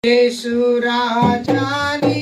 యేసు రాజాని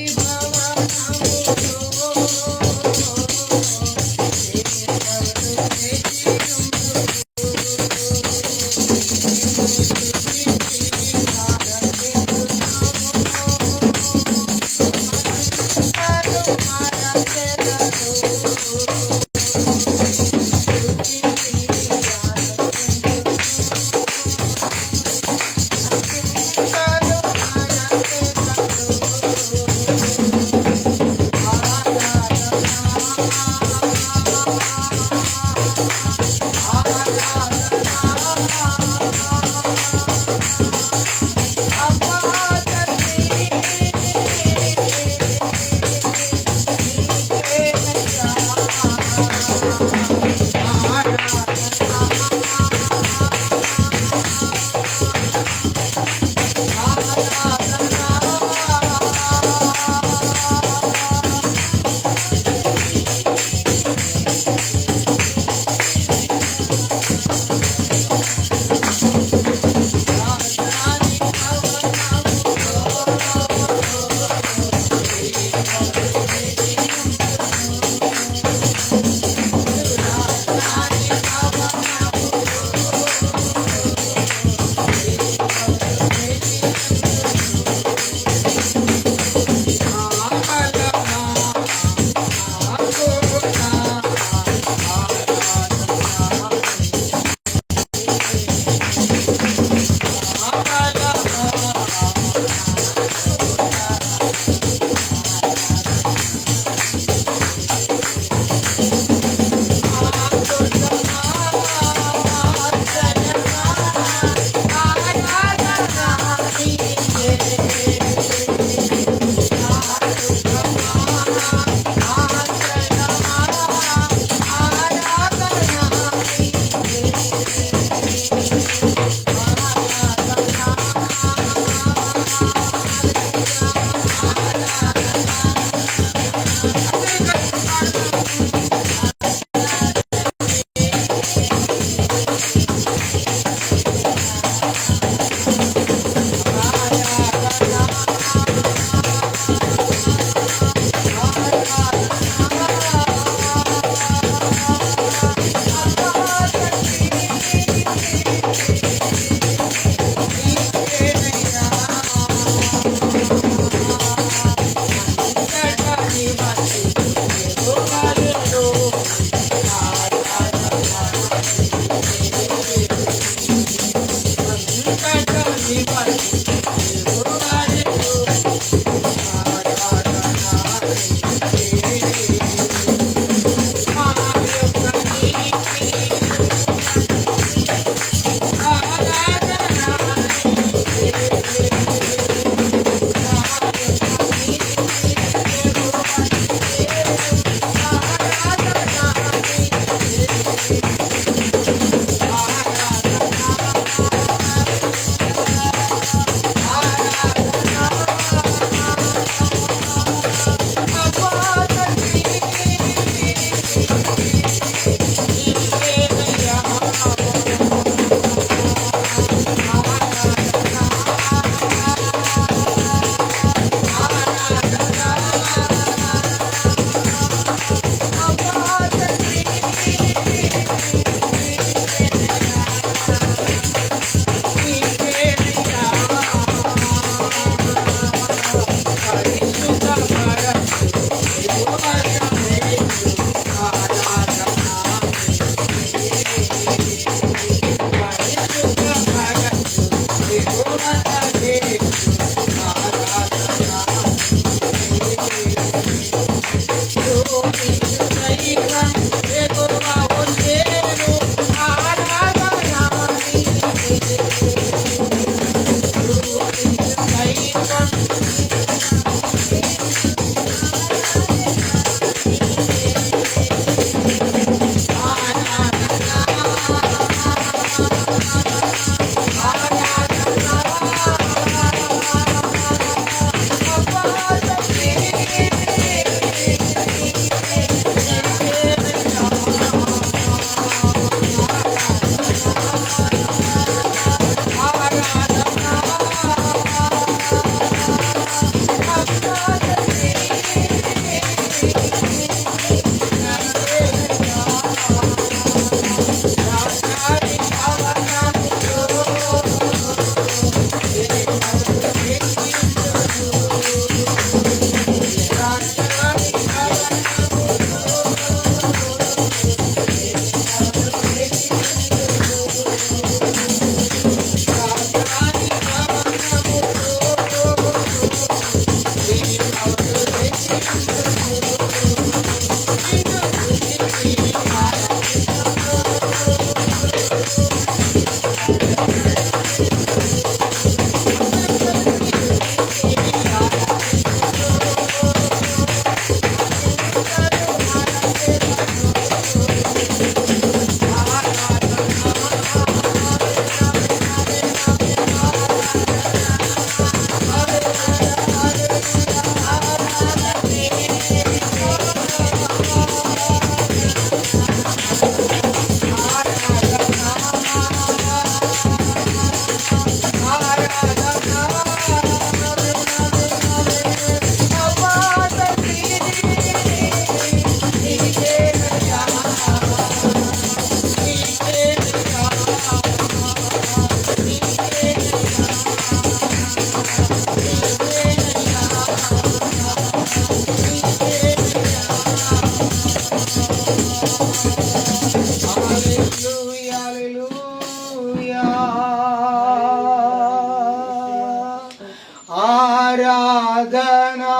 ఆరాధనా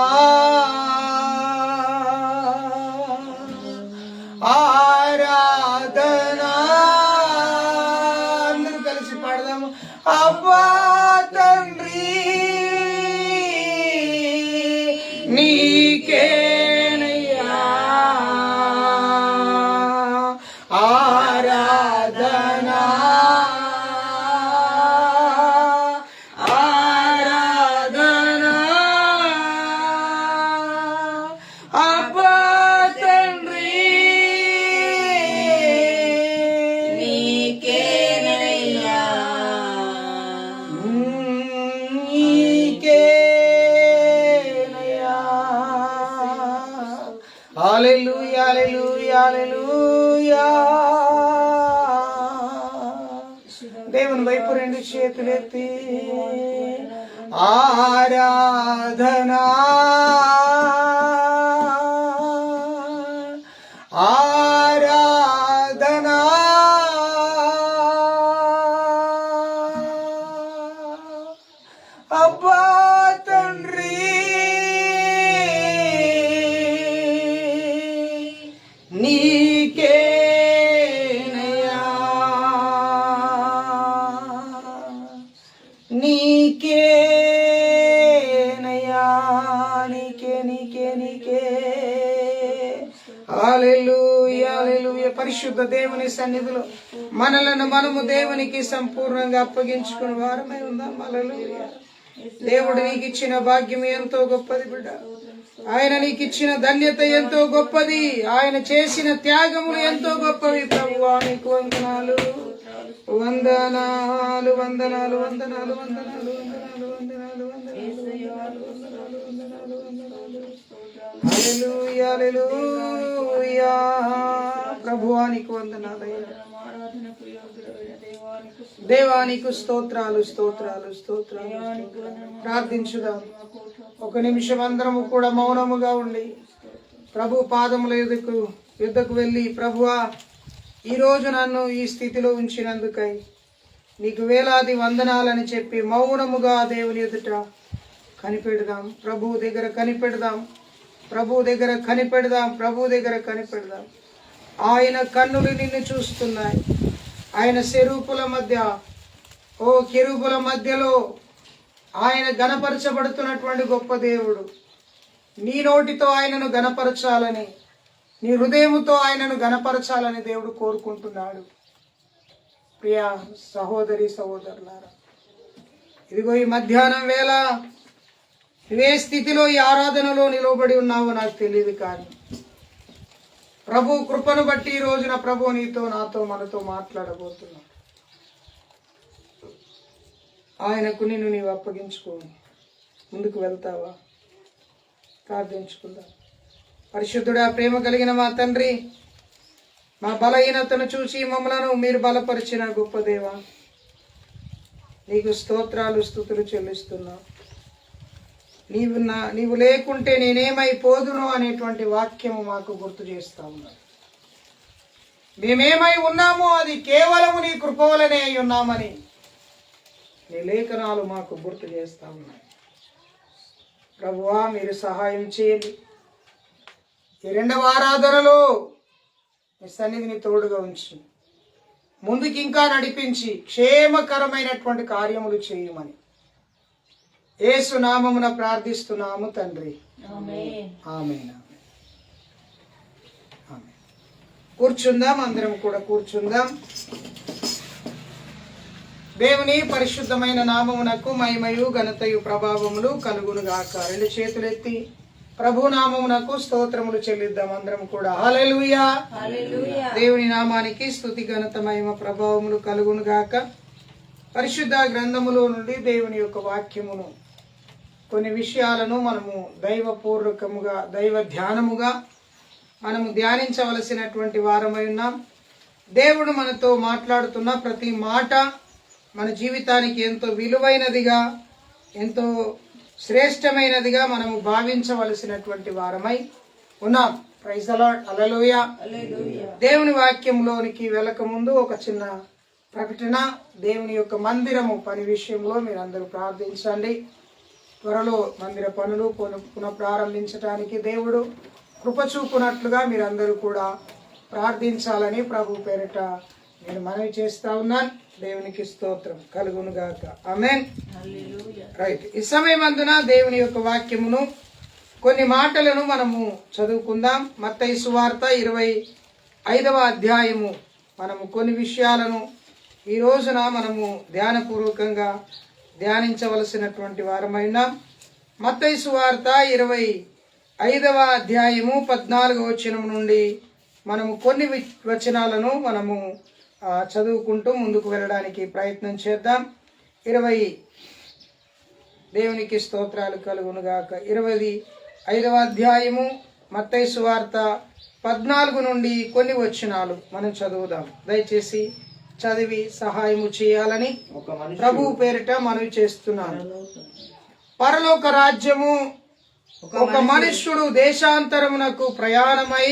ఆరాధనా అందరూ కలిసి పాడదాము. అబ్బా తండ్రి నీకేనయ్యా ఆరాధనా ఆరాధనా అబ్బా తండ్రి నీకేనయ్యా నీకేనయ్యా. హల్లెలూయా హల్లెలూయా హల్లెలూయా. దేవుని వైపు రెండు చేతులెత్తి ఆరాధనా ఆరాధనా అబ్బా తండ్రి నీకేనయ్యా నీకేనయ్యా నీకే నీకే నీకే. హల్లెలూయా హల్లెలూయా. పరిశుద్ధ దేవుని సన్నిధిలో మనలను మనము దేవునికి సంపూర్ణంగా అప్పగించుకుని వారమై ఉందాం. హల్లెలూయా. దేవుడు నీకు ఇచ్చిన భాగ్యం ఎంతో గొప్పది బిడ్డ. ఆయన నీకు ఇచ్చిన ధన్యత ఎంతో గొప్పది. ఆయన చేసిన త్యాగములు ఎంతో గొప్పవి. ప్రభువా నీకు వందనాలు వందనాలు వందనాలు వందనాలు వందనాలు వందనాలు వందనాలు వందనాలు వందనాలు వందనాలు. హల్లెలూయా హల్లెలూయా. ప్రభువా నీకు వందనాలయ్యా. దేవానికి స్తోత్రాలు స్తోత్రాలు స్తోత్రాలు. ప్రార్థించుదాం. ఒక నిమిషం అందరము కూడా మౌనముగా ఉండి ప్రభు పాదముల యుద్ధకు వెళ్ళి, ప్రభువా ఈరోజు నన్ను ఈ స్థితిలో ఉంచినందుకై నీకు వేలాది వందనాలని చెప్పి మౌనముగా దేవుని ఎదుట కనిపెడదాం. ప్రభు దగ్గర కనిపెడదాం. ప్రభు దగ్గర కనిపెడదాం. ప్రభు దగ్గర కనిపెడదాం. ఆయన కన్నులు నిన్ను చూస్తున్నాయి. ఆయన శరూపుల మధ్య, ఓ కెరూబుల మధ్యలో ఆయన గణపరచబడుతున్నటువంటి గొప్ప దేవుడు. నీ నోటితో ఆయనను గణపరచాలని, నీ హృదయముతో ఆయనను గణపరచాలని దేవుడు కోరుకుంటున్నాడు. ప్రియ సహోదరి సహోదరులారా, ఇదిగో ఈ మధ్యాహ్నం వేళ నువ్వే స్థితిలో ఈ ఆరాధనలో నిలవబడి ఉన్నావో నాకు తెలియదు, కానీ ప్రభు కృపను బట్టి ఈ రోజున ప్రభు నీతో నాతో మనతో మాట్లాడబోతున్నాడు. ఆయనకు నిన్ను నీవు అప్పగించుకో. ముందుకు వెళ్తావా? ప్రార్థించుకుందాం. పరిశుద్ధుడా, ప్రేమ కలిగిన మా తండ్రి, మా బలహీనతను చూసి మమ్మలను మీరు బలపరిచిన గొప్ప దేవా, నీకు స్తోత్రాలు స్తుతులు చెల్లిస్తున్నావు. నీవు లేకుంటే నేనేమైపోదును అనేటువంటి వాక్యము మాకు గుర్తు చేస్తా ఉన్నావు. మేమేమై ఉన్నామో అది కేవలము నీ కృప వలనే అయి ఉన్నామని నీ లేఖనాలు మాకు గుర్తు చేస్తా ఉన్నాయి. ప్రభువా, మీరు సహాయం చేయండి. ఈ రెండవ ఆరాధనలో మీ సన్నిధిని తోడుగా ఉంచి ముందుకి ఇంకా నడిపించి క్షేమకరమైనటువంటి కార్యములు చేయమని యేసు నామమున ప్రార్థిస్తున్నాము తండ్రి. ఆమేన్. ఆమేన్. కూర్చుందాం. అందరం కూడా కూర్చుందాం. దేవుని పరిశుద్ధమైన నామమునకు మహిమయు ఘనతయు ప్రభావములు కలుగునుగాక. రెండు చేతులెత్తి ప్రభు నామమునకు స్తోత్రములు చెల్లిద్దాం. అందరం కూడా హల్లెలూయా. దేవుని నామానికి స్తుతి ఘనత మహిమ ప్రభావములు కలుగునుగాక. పరిశుద్ధ గ్రంథములో నుండి దేవుని యొక్క వాక్యమును, కొన్ని విషయాలను మనము దైవపూర్వకముగా, దైవ ధ్యానముగా మనము ధ్యానించవలసినటువంటి వారమై ఉన్నాం. దేవుడు మనతో మాట్లాడుతున్న ప్రతి మాట మన జీవితానికి ఎంతో విలువైనదిగా, ఎంతో శ్రేష్టమైనదిగా మనము భావించవలసినటువంటి వారమై ఉన్నాం. Praise the Lord. హల్లెలూయా. దేవుని వాక్యంలోనికి వెళ్ళక ముందు ఒక చిన్న ప్రకటన. దేవుని యొక్క మందిరము పని విషయంలో మీరందరూ ప్రార్థించండి. త్వరలో మందిర పనులు పునః ప్రారంభించడానికి దేవుడు కృప చూపునట్లుగా మీరందరూ కూడా ప్రార్థించాలని ప్రభు పేరిట నేను మనవి చేస్తా ఉన్నాను. దేవునికి స్తోత్రం కలుగును గాక. ఆమేన్. రైట్. ఈ సమయమందున దేవుని యొక్క వాక్యమును కొన్ని మాటలను మనము చదువుకుందాం. మత్తయి సువార్త 25వ అధ్యాయము. మనము కొన్ని విషయాలను ఈ రోజున మనము ధ్యానపూర్వకంగా ధ్యానించవలసినటువంటి వారమైనా. మత్తయి సువార్త 25వ అధ్యాయము 14వ వచనం నుండి మనము కొన్ని వచనాలను మనము చదువుకుంటూ ముందుకు వెళ్ళడానికి ప్రయత్నం చేద్దాం. 20 దేవునికి స్తోత్రాలు కలుగునుగాక. 25వ అధ్యాయము మత్తయి సువార్త 14 నుండి కొన్ని వచనాలు మనం చదువుదాం. దయచేసి చదివి సహాయము చేయాలని ప్రభు పేరిట మనవి చేస్తున్నాను. పరలోక రాజ్యము ఒక మనుష్యుడు దేశాంతరమునకు ప్రయాణమై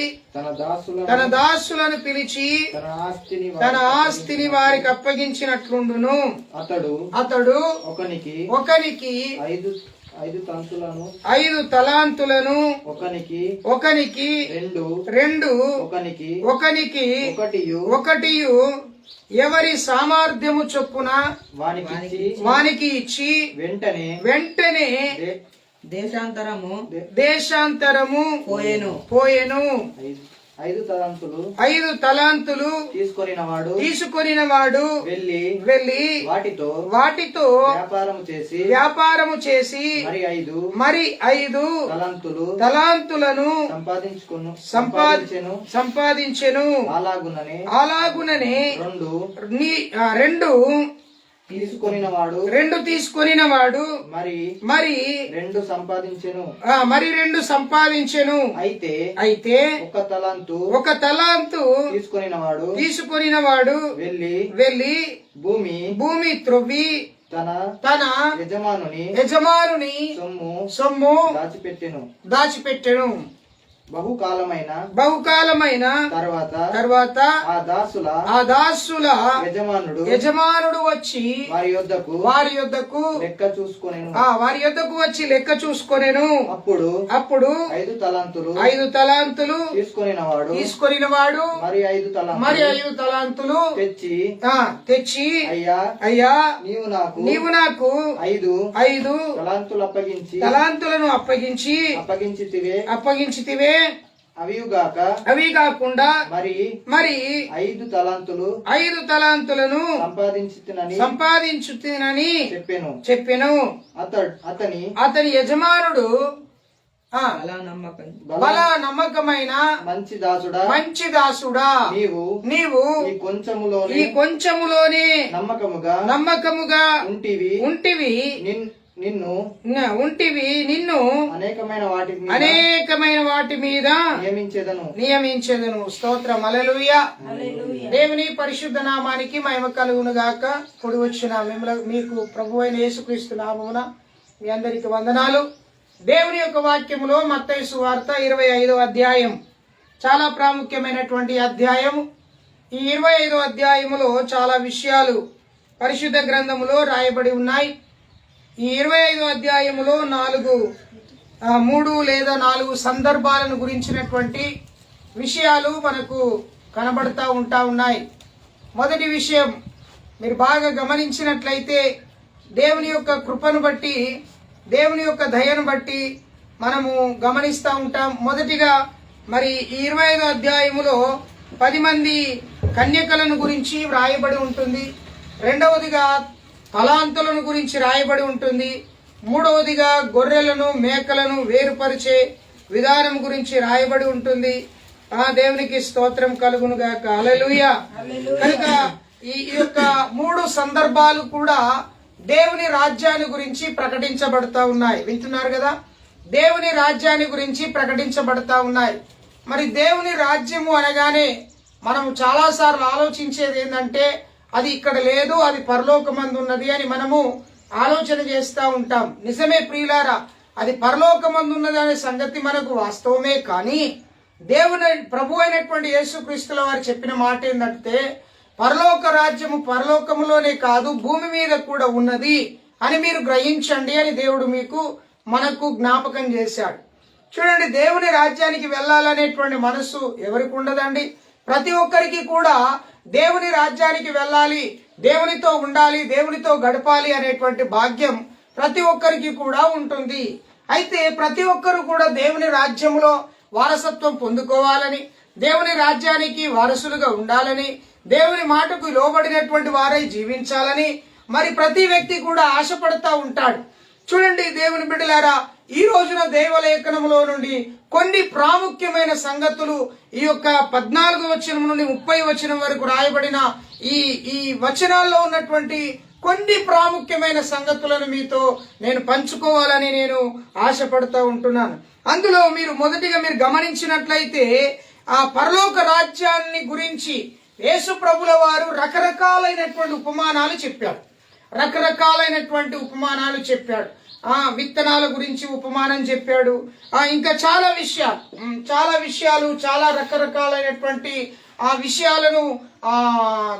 తన దాసులను పిలిచి తన ఆస్తిని వారికి అప్పగించినట్లుండును. అతడు ఒకనికి 5 తలాంతులను, ఒకనికి 2, ఒకనికి 1 ఎవరి సామర్థ్యము చొప్పున వానికి ఇచ్చి వెంటనే దేశాంతరము పోయెను. 5 తలాంతులు తీసుకొనినవాడు వెళ్ళి వాటితో వ్యాపారము చేసి మరి 5 తలాంతులను సంపాదించెను. అలాగుననే 2 తీసుకొనినవాడు మరి 2 సంపాదించెను. అయితే ఒక తలాంతు తీసుకొనినవాడు వెళ్ళి భూమి త్రొవ్వి తన యజమానుని సొమ్ము దాచిపెట్టెను. బహుకాలమైన తర్వాత ఆ దాసుల యజమానుడు వచ్చి వారి యొద్దకు వచ్చి లెక్క చూసుకొనెను. అప్పుడు 5 తలాంతులు తీసుకొనినవాడు మరి 5 తలాంతులు తెచ్చి అయ్యా నీవు నాకు 5 తలాంతులను అప్పగించితివే. అవి కాకుండా మరి 5 తలాంతులను సంపాదించుతినని చెప్పెను. అతని యజమానుడు బలా నమ్మకమైన మంచి దాసుడా, నీవు ఈ కొంచెములోనే నమ్మకముగా ఉంటివి, నిన్ను అనేకమైన వాటి మీద నియమించెదను. స్తోత్రం. హల్లెలూయా. దేవుని పరిశుద్ధ నామానికి మహిమ కలుగును గాక. కూడి వచ్చిన మీకు ప్రభు అయిన యేసుక్రీస్తు నామమున మీ అందరికి వందనాలు. దేవుని యొక్క వాక్యములో మత్తయి సువార్త 25వ అధ్యాయం చాలా ప్రాముఖ్యమైనటువంటి అధ్యాయం. ఈ 25వ అధ్యాయములో చాలా విషయాలు పరిశుద్ధ గ్రంథములో రాయబడి ఉన్నాయి. ఈ 25వ అధ్యాయములో 3 లేదా 4 సందర్భాలను గురించినటువంటి విషయాలు మనకు కనబడతా ఉన్నాయి. మొదటి విషయం మీరు బాగా గమనించినట్లయితే దేవుని యొక్క కృపను బట్టి, దేవుని యొక్క దయను బట్టి మనము గమనిస్తూ ఉంటాం. మొదటిగా మరి ఈ 25వ అధ్యాయములో 10 మంది కన్యకలను గురించి వ్రాయబడి ఉంటుంది. రెండవదిగా తలాంతులను గురించి రాయబడి ఉంటుంది. మూడవదిగా గొర్రెలను మేకలను వేరుపరిచే విధానం గురించి రాయబడి ఉంటుంది. దేవునికి స్తోత్రం కలుగును గాక. హల్లెలూయా. కనుక ఈ యొక్క 3 సందర్భాలు కూడా దేవుని రాజ్యాన్ని గురించి ప్రకటించబడతా ఉన్నాయి. వింటున్నారు కదా? దేవుని రాజ్యాన్ని గురించి ప్రకటించబడతా ఉన్నాయి. మరి దేవుని రాజ్యము అనగానే మనం చాలాసార్లు ఆలోచించేది ఏంటంటే అది ఇక్కడ లేదు, అది పరలోకమందు ఉన్నది అని మనము ఆలోచన చేస్తూ ఉంటాం. నిజమే ప్రియులారా, అది పరలోకమందు ఉన్నది అనే సంగతి మనకు వాస్తవమే. కానీ దేవుని ప్రభు అయినటువంటి యేసుక్రీస్తుల వారు చెప్పిన మాట ఏంటంటే పరలోక రాజ్యము పరలోకములోనే కాదు భూమి మీద కూడా ఉన్నది అని మీరు గ్రహించండి అని దేవుడు మనకు జ్ఞాపకం చేశాడు. చూడండి, దేవుని రాజ్యానికి వెళ్ళాలనేటువంటి మనసు ఎవరికి ఉండదండి? ప్రతి ఒక్కరికి కూడా దేవుని రాజ్యానికి వెళ్ళాలి, దేవునితో ఉండాలి, దేవునితో గడపాలి అనేటువంటి భాగ్యం ప్రతి ఒక్కరికి కూడా ఉంటుంది. అయితే ప్రతి ఒక్కరు కూడా దేవుని రాజ్యంలో వారసత్వం పొందుకోవాలని, దేవుని రాజ్యానికి వారసులుగా ఉండాలని, దేవుని మాటకు లోబడినటువంటి వారై జీవించాలని మరి ప్రతి వ్యక్తి కూడా ఆశపడతా ఉంటాడు. చూడండి దేవుని బిడ్డలారా, ఈ రోజున దేవలేఖనంలో నుండి కొన్ని ప్రాముఖ్యమైన సంగతులు ఈ యొక్క 14వ వచనం నుండి 30వ వచనం వరకు రాయబడిన ఈ వచనాల్లో ఉన్నటువంటి కొన్ని ప్రాముఖ్యమైన సంగతులను మీతో నేను పంచుకోవాలని నేను ఆశపడుతూ ఉంటున్నాను. అందులో మొదటిగా మీరు గమనించినట్లయితే ఆ పరలోక రాజ్యాన్ని గురించి యేసు ప్రభుల వారు రకరకాలైనటువంటి ఉపమానాలు చెప్పాడు. విత్తనాల గురించి ఉపమానం చెప్పాడు. ఇంకా చాలా విషయాలు చాలా రకరకాలైనటువంటి ఆ విషయాలను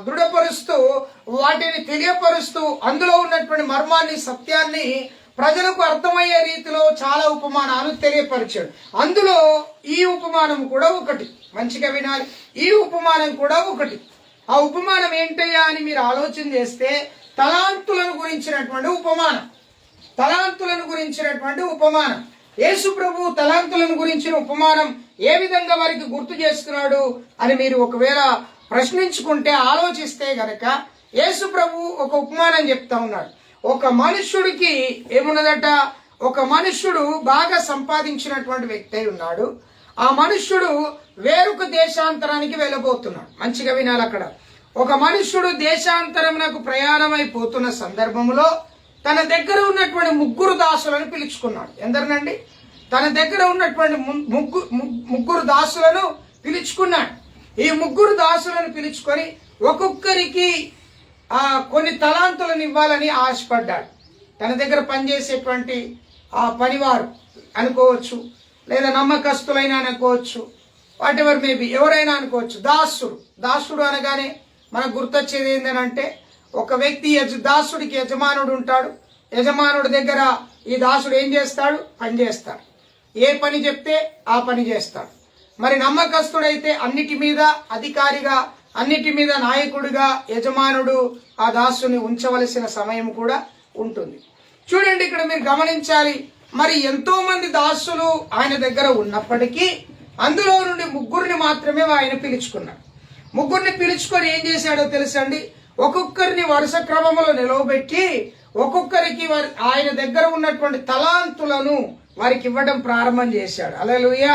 దృఢపరుస్తూ వాటిని తెలియపరుస్తూ అందులో ఉన్నటువంటి మర్మాన్ని, సత్యాన్ని ప్రజలకు అర్థమయ్యే రీతిలో చాలా ఉపమానాలు తెలియపరిచాడు. అందులో ఈ ఉపమానం కూడా ఒకటి. మంచిగా వినాలి, ఈ ఉపమానం కూడా ఒకటి. ఆ ఉపమానం ఏంటయ్యా అని మీరు ఆలోచన చేస్తే తలాంతులను గురించినటువంటి ఉపమానం. యేసు ప్రభు తలాంతులను గురించిన ఉపమానం ఏ విధంగా వారికి గుర్తు చేస్తున్నాడు అని మీరు ఒకవేళ ప్రశ్నించుకుంటే, ఆలోచిస్తే గనక యేసు ప్రభు ఒక ఉపమానం చెప్తా ఉన్నాడు. ఒక మనుష్యుడికి ఏమున్నదట, ఒక మనుష్యుడు బాగా సంపాదించినటువంటి వ్యక్తి అయి ఉన్నాడు. ఆ మనుష్యుడు వేరొక దేశాంతరానికి వెళ్ళబోతున్నాడు. మంచిగా వినాలి. అక్కడ ఒక మనుష్యుడు దేశాంతరమునకు ప్రయాణమైపోతున్న సందర్భంలో తన దగ్గర ఉన్నటువంటి 3 దాసులను పిలుచుకున్నాడు. ఎందరినండి? తన దగ్గర ఉన్నటువంటి 3 దాసులను పిలుచుకున్నాడు. ఈ 3 దాసులను పిలుచుకొని ఒక్కొక్కరికి కొన్ని తలాంతులను ఇవ్వాలని ఆశపడ్డాడు. తన దగ్గర పనిచేసేటువంటి ఆ పనివారు అనుకోవచ్చు, లేదా నమ్మకస్తులైన అనుకోవచ్చు, వాట్ ఎవర్ మేబీ, ఎవరైనా అనుకోవచ్చు. దాసుడు అనగానే మనకు గుర్తొచ్చేది ఏంటంటే, ఒక వ్యక్తి దాసుడికి యజమానుడు ఉంటాడు. యజమానుడి దగ్గర ఈ దాసుడు ఏం చేస్తాడు? పని చేస్తాడు. ఏ పని చెప్తే ఆ పని చేస్తాడు. మరి నమ్మకస్తుడైతే అన్నిటి మీద అధికారిగా, అన్నిటి మీద నాయకుడిగా యజమానుడు ఆ దాసుని ఉంచవలసిన సమయం కూడా ఉంటుంది. చూడండి, ఇక్కడ మీరు గమనించాలి. మరి ఎంతో మంది దాసులు ఆయన దగ్గర ఉన్నప్పటికీ అందులో నుండి 3 మాత్రమే ఆయన పిలుచుకున్నాడు. 3 పిలుచుకొని ఏం చేశాడో తెలుసండి? ఒక్కొక్కరిని వరుస క్రమంలో నిలవబెట్టి ఒక్కొక్కరికి ఆయన దగ్గర ఉన్నటువంటి తలాంతులను వారికి ఇవ్వడం ప్రారంభం చేశాడు. హల్లెలూయా.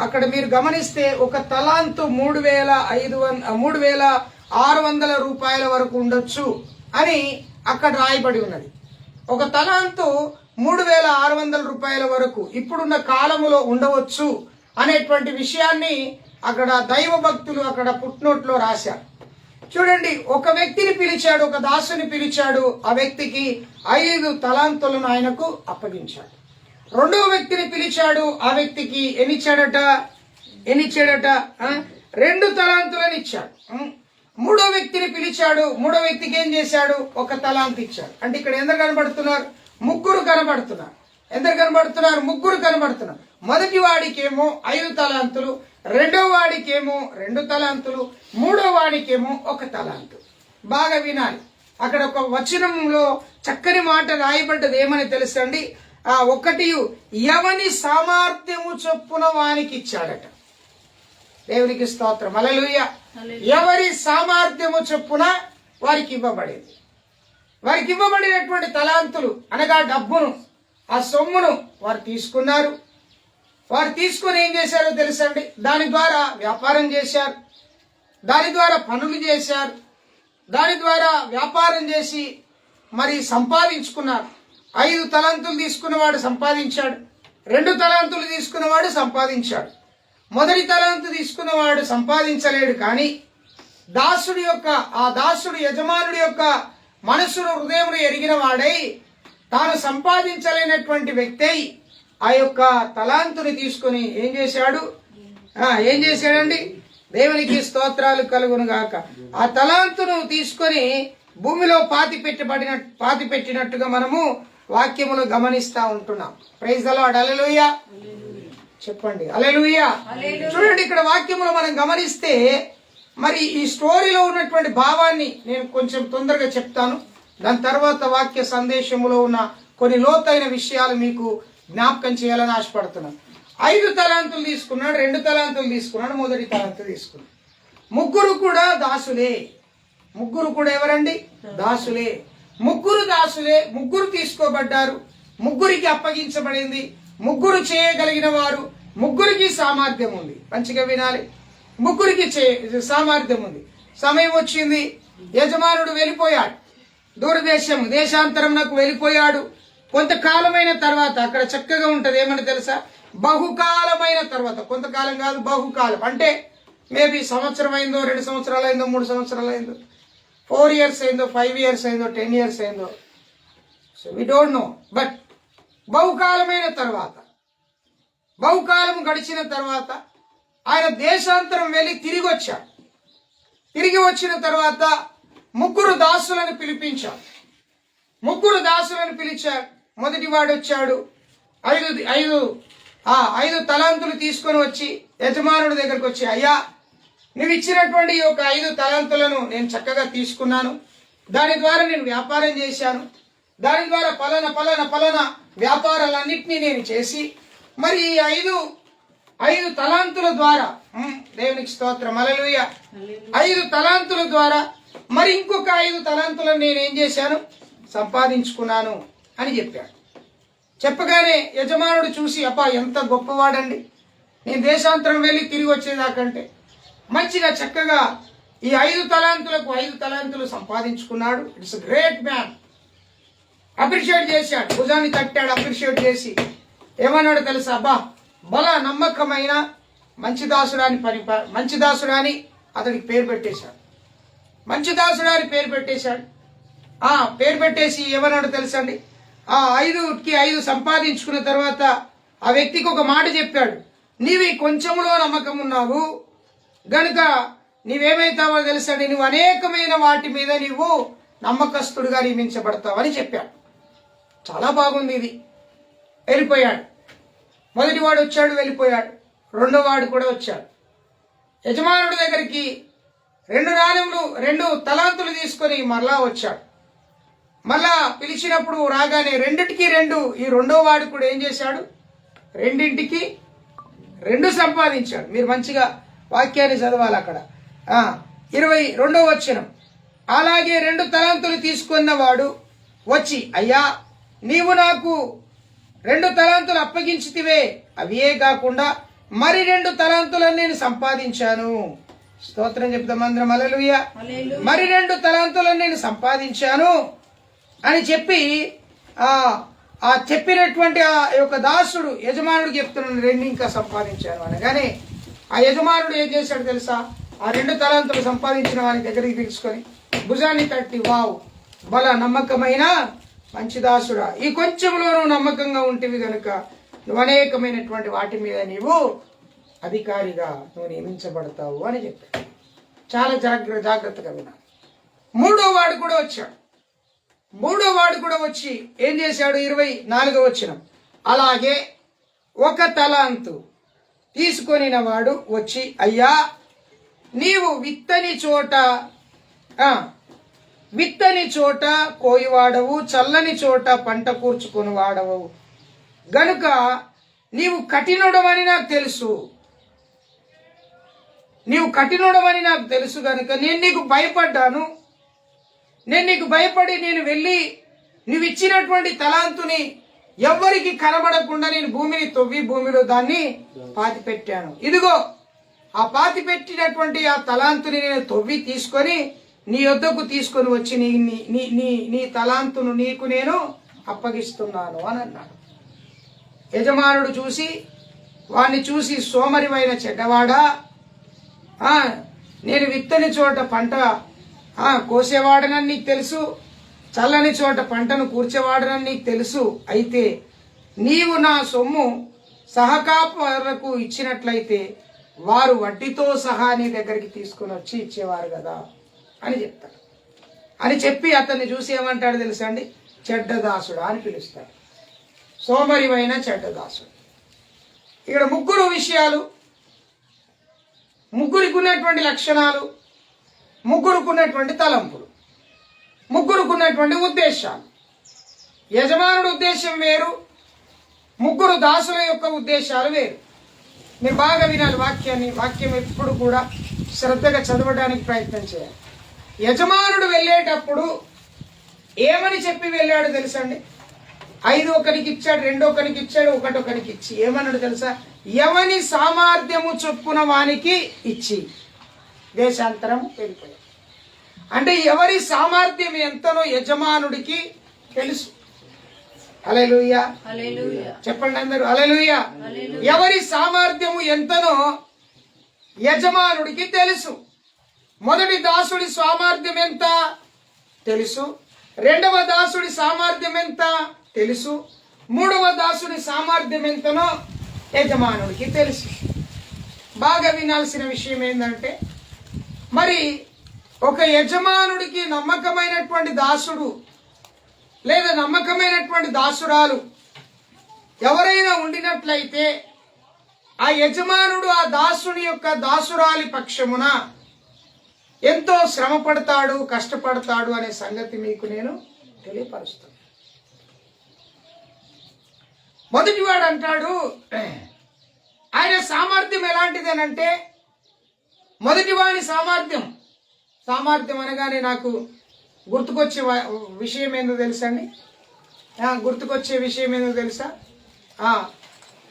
అక్కడ మీరు గమనిస్తే ఒక తలాంతు 3,600 రూపాయల వరకు ఉండొచ్చు అని అక్కడ రాయబడి ఉన్నది. ఒక తలాంతు 3,600 రూపాయల వరకు ఇప్పుడున్న కాలములో ఉండవచ్చు అనేటువంటి విషయాన్ని అక్కడ దైవ భక్తులు అక్కడ ఫుట్నోట్లో రాశారు. చూడండి, ఒక వ్యక్తిని పిలిచాడు, ఒక దాసుని పిలిచాడు. ఆ వ్యక్తికి 5 తలాంతులను ఆయనకు అప్పగించాడు. రెండవ వ్యక్తిని పిలిచాడు. ఆ వ్యక్తికి ఎన్నిచ్చాడట? 2 తలాంతులను ఇచ్చాడు. మూడో వ్యక్తిని పిలిచాడు. మూడో వ్యక్తికి ఏం చేశాడు? 1 తలాంతు ఇచ్చాడు. అంటే ఇక్కడ ఎందరు కనబడుతున్నారు? 3 కనబడుతున్నారు. ఎందరు కనబడుతున్నారు? 3 కనబడుతున్నారు. మొదటి వాడికేమో 5 తలాంతులు, రెండో వాడికేమో 2 తలాంతులు, మూడో వాడికేమో 1 తలాంతు. బాగా వినాలి. అక్కడ ఒక వచనంలో చక్కని మాట రాయబడ్డది. ఏమని తెలుసండి? 1 ఎవని సామర్థ్యము చొప్పున వానికి ఇచ్చాడట. దేవునికి స్తోత్రం. హల్లెలూయా. ఎవరి సామర్థ్యము చొప్పున వారికి ఇవ్వబడేది. వారికి ఇవ్వబడినటువంటి తలాంతులు అనగా డబ్బును, ఆ సొమ్మును వారు తీసుకున్నారు. వారు తీసుకుని ఏం చేశారో తెలుసండి? దాని ద్వారా వ్యాపారం చేశారు, దాని ద్వారా పనులు చేశారు, దాని ద్వారా వ్యాపారం చేసి మరి సంపాదించుకున్నారు. 5 తలాంతులు తీసుకున్నవాడు సంపాదించాడు, 2 తలాంతులు తీసుకున్నవాడు సంపాదించాడు. మొదటి తలాంతు తీసుకున్నవాడు సంపాదించలేడు. కానీ దాసుడు యజమానుడి యొక్క మనసును, హృదయమును ఎరిగిన వాడై తాను సంపాదించలేనటువంటి వ్యక్తి ఆ యొక్క తలాంతుని తీసుకుని ఏం చేశాడండి? దేవునికి స్తోత్రాలు కలుగును గాక. ఆ తలాంతును తీసుకొని భూమిలో పాతి పెట్టినట్టుగా మనము వాక్యములు గమనిస్తా ఉంటున్నాం. Praise the Lord. హల్లెలూయా చెప్పండి. హల్లెలూయా. చూడండి, ఇక్కడ వాక్యములు మనం గమనిస్తే మరి ఈ స్టోరీలో ఉన్నటువంటి భావాన్ని నేను కొంచెం తొందరగా చెప్తాను. దాని తర్వాత వాక్య సందేశములో ఉన్న కొన్ని లోతైన విషయాలు మీకు జ్ఞాపకం చేయాలని ఆశపడుతున్నాను. 5 తలాంతులు తీసుకున్నాడు, 2 తలాంతులు తీసుకున్నాడు, మొదటి తలాంతు తీసుకున్నాడు. ముగ్గురు కూడా దాసులే. ముగ్గురు కూడా ఎవరండి? దాసులే. ముగ్గురు దాసులే. ముగ్గురు తీసుకోబడ్డారు. ముగ్గురికి అప్పగించబడింది. ముగ్గురు చేయగలిగిన వారు. ముగ్గురికి సామర్థ్యం ఉంది. మంచిగా వినాలి. ముగ్గురికి సామర్థ్యం ఉంది. సమయం వచ్చింది, యజమానుడు వెళ్ళిపోయాడు. దేశాంతరం నాకు వెళ్ళిపోయాడు. కొంతకాలమైన తర్వాత అక్కడ చక్కగా ఉంటది. ఏమని తెలుసా? బహుకాలమైన తర్వాత. కొంతకాలం కాదు, బహుకాలం. అంటే మేబీ సంవత్సరం అయిందో, 2 సంవత్సరాలు అయిందో, 3 సంవత్సరాలు అయిందో, 4 years అయిందో, 5 years అయిందో, 10 years అయిందో, so we don't know. But బహుకాలమైన తర్వాత, బహుకాలం గడిచిన తర్వాత ఆయన దేశాంతరం వెళ్ళి తిరిగి వచ్చాడు. తిరిగి వచ్చిన తర్వాత ముగ్గురు దాసులను పిలిపించాడు. ముగ్గురు దాసులను పిలిచాడు. మొదటి వాడు వచ్చాడు. 5 తలాంతులు తీసుకొని వచ్చి యజమానుడి దగ్గరకు వచ్చి, అయ్యా, నువ్వు ఇచ్చినటువంటి ఈ యొక్క 5 తలాంతులను నేను చక్కగా తీసుకున్నాను. దాని ద్వారా నేను వ్యాపారం చేశాను. దాని ద్వారా పలానా వ్యాపారాలన్నింటినీ నేను చేసి మరి ఈ 5 తలాంతుల ద్వారా, దేవునికి స్తోత్రం, హల్లెలూయా, 5 తలాంతుల ద్వారా మరి ఇంకొక 5 తలాంతులను నేను ఏం చేశాను? సంపాదించుకున్నాను అని చెప్పాడు. చెప్పగానే యజమానుడు చూసి, అబ్బా, ఎంత గొప్పవాడండి, నేను దేశాంతరం వెళ్ళి తిరిగి వచ్చేదాకంటే మంచిగా చక్కగా ఈ 5 తలాంతులకు 5 తలాంతులు సంపాదించుకున్నాడు. It's great man. అప్రిషియేట్ చేశాడు, భుజాన్ని తట్టాడు, అప్రిషియేట్ చేసి ఏమన్నాడు తెలుసా? అబ్బా, బల నమ్మకమైన మంచి దాసుడాని అతడికి పేరు పెట్టేశాడు. మంచి దాసుడాని పేరు పెట్టేశాడు. పేరు పెట్టేసి ఏమన్నాడు తెలుసండి? 5కి 5 సంపాదించుకున్న తర్వాత ఆ వ్యక్తికి ఒక మాట చెప్పాడు. నీవి కొంచెంలో నమ్మకం ఉన్నావు గనుక నీవేమైతావో తెలుసండి, నువ్వు అనేకమైన వాటి మీద నీవు నమ్మకస్తుడుగా నియమించబడతావు అని చెప్పాడు. చాలా బాగుంది ఇది. వెళ్ళిపోయాడు. మొదటి వాడు వచ్చాడు, వెళ్ళిపోయాడు. రెండో వాడు కూడా వచ్చాడు. యజమానుడి దగ్గరికి 2 తలాంతులు తీసుకొని మరలా వచ్చాడు. మళ్ళా పిలిచినప్పుడు రాగానే 2కి 2, ఈ రెండో వాడు కూడా ఏం చేశాడు? 2కి 2 సంపాదించాడు. మీరు మంచిగా వాక్యాన్ని చదవాలి. అక్కడ 22వ వచనం. అలాగే 2 తలాంతులు తీసుకున్నవాడు వచ్చి, అయ్యా, నీవు నాకు 2 తలాంతులు అప్పగించితివే, అవే కాకుండా మరి 2 తలాంతులను నేను సంపాదించాను. స్తోత్రం చెప్తాం అందరం, హల్లెలూయా. మరి 2 తలాంతులను నేను సంపాదించాను అని చెప్పి చెప్పినటువంటి ఆ యొక్క దాసుడు యజమానుడు చెప్తున్నాను, 2 ఇంకా సంపాదించాను అనగానే ఆ యజమానుడు ఏం చేశాడు తెలుసా? ఆ 2 తలాంతులు సంపాదించిన వాని దగ్గరికి తీసుకొని భుజాన్ని తట్టి, వావ్, బల నమ్మకమైన మంచి దాసుడా, ఈ కొంచెంలో నువ్వు నమ్మకంగా ఉంటేవి గనుక నువ్వు అనేకమైనటువంటి వాటి మీద నీవు అధికారిగా నువ్వు నియమించబడతావు అని చెప్పాడు. చాలా జాగ్రత్తగా విన్నాను. మూడో వాడు కూడా వచ్చి ఏం చేశాడు? 24వ వచనం. అలాగే 1 తలాంతు తీసుకొనిన వాడు వచ్చి, అయ్యా, నీవు విత్తని చోట కోయివాడవు, చల్లని చోట పంట కూర్చుకొని వాడవు గనుక నీవు కఠినుడవని నాకు తెలుసు. గనుక నేను నీకు భయపడ్డాను. నేను నీకు భయపడి నేను వెళ్ళి నువ్వు ఇచ్చినటువంటి తలాంతుని ఎవ్వరికి కనబడకుండా నేను భూమిని తవ్వి భూమిలో దాన్ని పాతి పెట్టాను. ఇదిగో ఆ పాతి పెట్టినటువంటి ఆ తలాంతుని నేను తవ్వి తీసుకొని నీ యొద్దకు తీసుకొని వచ్చి నీ తలాంతును నీకు నేను అప్పగిస్తున్నాను అని అన్నాడు. యజమానుడు వాణ్ణి చూసి, సోమరివైన చెడ్డవాడా, నేను విత్తని చోట పంట కోసేవాడనని నీకు తెలుసు, చల్లని చోట పంటను కూర్చేవాడనని నీకు తెలుసు. అయితే నీవు నా సొమ్ము సహకాపులకు ఇచ్చినట్లయితే వారు వడ్డీతో సహా నీ దగ్గరికి తీసుకొని వచ్చి ఇచ్చేవారు కదా అని చెప్తాడు. అని చెప్పి అతన్ని చూసి ఏమంటాడు తెలుసా అండి? చెడ్డదాసుడా అని పిలుస్తాడు. సోమరివైన చెడ్డదాసుడు. ఇక్కడ ముగ్గురు విషయాలు, ముగ్గురికి ఉన్నటువంటి లక్షణాలు, ముగ్గురికి ఉన్నటువంటి తలంపులు, ముగ్గురికి ఉన్నటువంటి ఉద్దేశాలు. యజమానుడి ఉద్దేశం వేరు, ముగ్గురు దాసుల యొక్క ఉద్దేశాలు వేరు. మీరు బాగా వినాలి వాక్యాన్ని. వాక్యం ఎప్పుడు కూడా శ్రద్ధగా చదవడానికి ప్రయత్నం చేయాలి. యజమానుడు వెళ్ళేటప్పుడు ఏమని చెప్పి వెళ్ళాడు తెలుసండి? 5 ఒకరికి ఇచ్చాడు, 2 ఒకరికి ఇచ్చాడు, 1 ఒకరికి ఇచ్చి ఏమన్నాడు తెలుసా? ఎవని సామర్థ్యము చొప్పున వానికి ఇచ్చి దేశాంతరం వెళ్ళిపోయాడు. అంటే ఎవరి సామర్థ్యం ఎంతనో యజమానుడికి తెలుసు. హల్లెలూయా, చెప్పండి అందరూ హల్లెలూయా. ఎవరి సామర్థ్యము ఎంతనో యజమానుడికి తెలుసు. మొదటి దాసుడి సామర్థ్యం ఎంత తెలుసు, రెండవ దాసుడి సామర్థ్యం ఎంత తెలుసు, మూడవ దాసుడి సామర్థ్యం ఎంతనో యజమానుడికి తెలుసు. బాగా వినాల్సిన విషయం ఏంటంటే, మరి ఒక యజమానుడికి నమ్మకమైనటువంటి దాసుడు లేదా నమ్మకమైనటువంటి దాసురాలు ఎవరైనా ఉండినట్లయితే ఆ యజమానుడు ఆ దాసుని యొక్క దాసురాలి పక్షమున ఎంతో శ్రమ పడతాడు, కష్టపడతాడు అనే సంగతి మీకు నేను తెలియపరుస్తాను. మొదటివాడు అంటాడు, ఆయన సామర్థ్యం ఎలాంటిదేనంటే, మొదటివాడి సామర్థ్యం అనగానే నాకు గుర్తుకొచ్చే విషయం ఏందో తెలుసా అండి? గుర్తుకొచ్చే విషయం ఏందో తెలుసా?